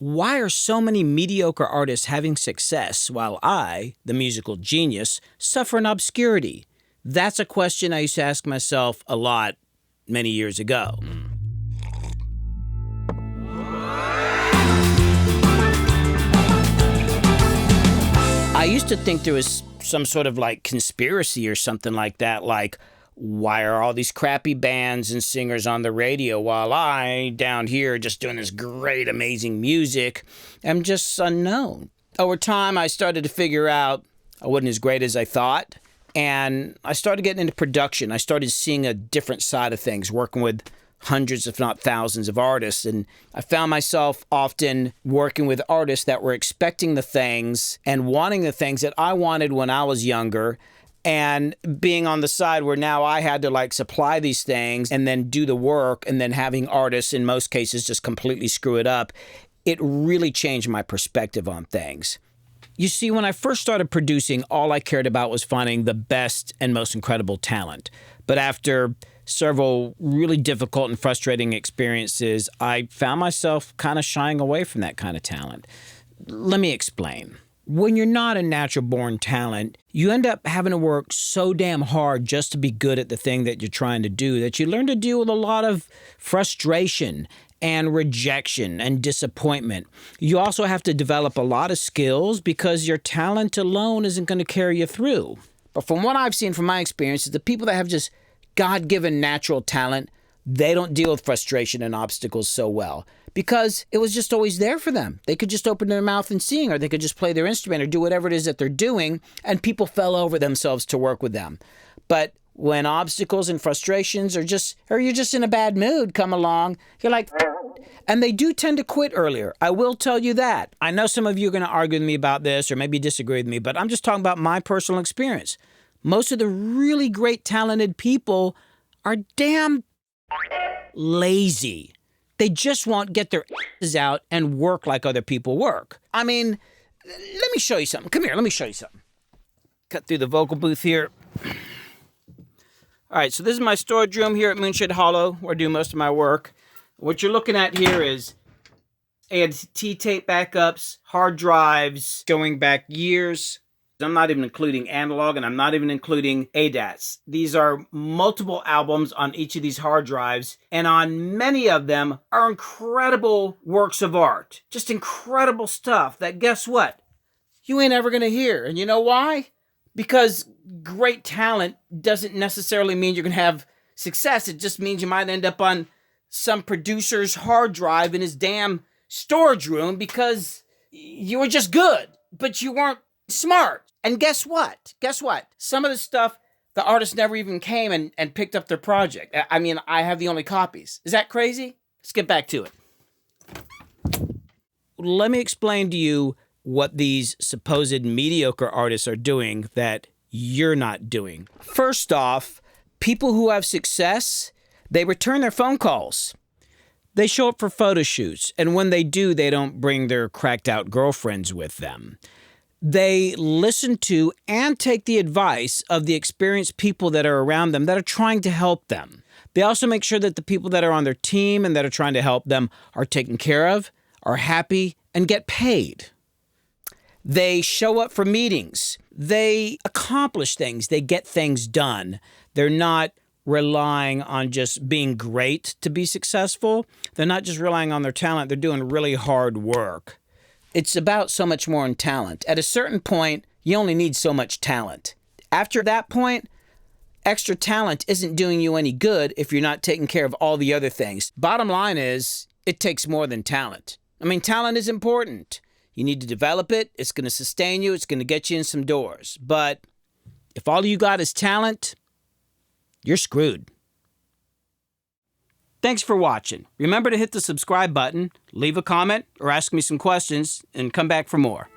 Why are so many mediocre artists having success while I, the musical genius, suffer in obscurity? That's a question I used to ask myself a lot many years ago. I used to think there was some sort of like conspiracy or something like that, like, why are all these crappy bands and singers on the radio while I, down here, just doing this great, amazing music, am just unknown? Over time, I started to figure out I wasn't as great as I thought, and I started getting into production. I started seeing a different side of things, working with hundreds, if not thousands, of artists. And I found myself often working with artists that were expecting the things and wanting the things that I wanted when I was younger, and being on the side where now I had to like supply these things and then do the work, and then having artists in most cases just completely screw it up. It really changed my perspective on things. You see, when I first started producing, all I cared about was finding the best and most incredible talent. But after several really difficult and frustrating experiences, I found myself kind of shying away from that kind of talent. Let me explain. When you're not a natural-born talent, you end up having to work so damn hard just to be good at the thing that you're trying to do that you learn to deal with a lot of frustration and rejection and disappointment. You also have to develop a lot of skills because your talent alone isn't going to carry you through. But from what I've seen from my experiences, the people that have just God-given natural talent, they don't deal with frustration and obstacles so well because it was just always there for them. They could just open their mouth and sing, or they could just play their instrument or do whatever it is that they're doing, and people fell over themselves to work with them. But when obstacles and frustrations or you're just in a bad mood come along, you're like, and they do tend to quit earlier. I will tell you that. I know some of you are going to argue with me about this or maybe disagree with me, but I'm just talking about my personal experience. Most of the really great talented people are damn lazy. They just won't get their asses out and work like other people work. I mean, let me show you something. Come here, let me show you something. Cut through the vocal booth here. All right, so this is my storage room here at Moonshed Hollow, where I do most of my work. What you're looking at here is T-tape backups, hard drives going back years. I'm not even including analog, and I'm not even including ADATs. These are multiple albums on each of these hard drives, and on many of them are incredible works of art. Just incredible stuff that, guess what? You ain't ever going to hear. And you know why? Because great talent doesn't necessarily mean you're going to have success. It just means you might end up on some producer's hard drive in his damn storage room because you were just good, but you weren't smart. And guess what? Some of the stuff, the artist never even came and picked up their project. I mean, I have the only copies. Is that crazy? Let's get back to it. Let me explain to you what these supposed mediocre artists are doing that you're not doing. First off, people who have success, they return their phone calls. They show up for photo shoots, and when they do, they don't bring their cracked-out girlfriends with them. They listen to and take the advice of the experienced people that are around them that are trying to help them. They also make sure that the people that are on their team and that are trying to help them are taken care of, are happy, and get paid. They show up for meetings. They accomplish things. They get things done. They're not relying on just being great to be successful. They're not just relying on their talent. They're doing really hard work. It's about so much more than talent. At a certain point, you only need so much talent. After that point, extra talent isn't doing you any good if you're not taking care of all the other things. Bottom line is, it takes more than talent. I mean, talent is important. You need to develop it. It's going to sustain you. It's going to get you in some doors. But if all you got is talent, you're screwed. Thanks for watching. Remember to hit the subscribe button, leave a comment, or ask me some questions, and come back for more.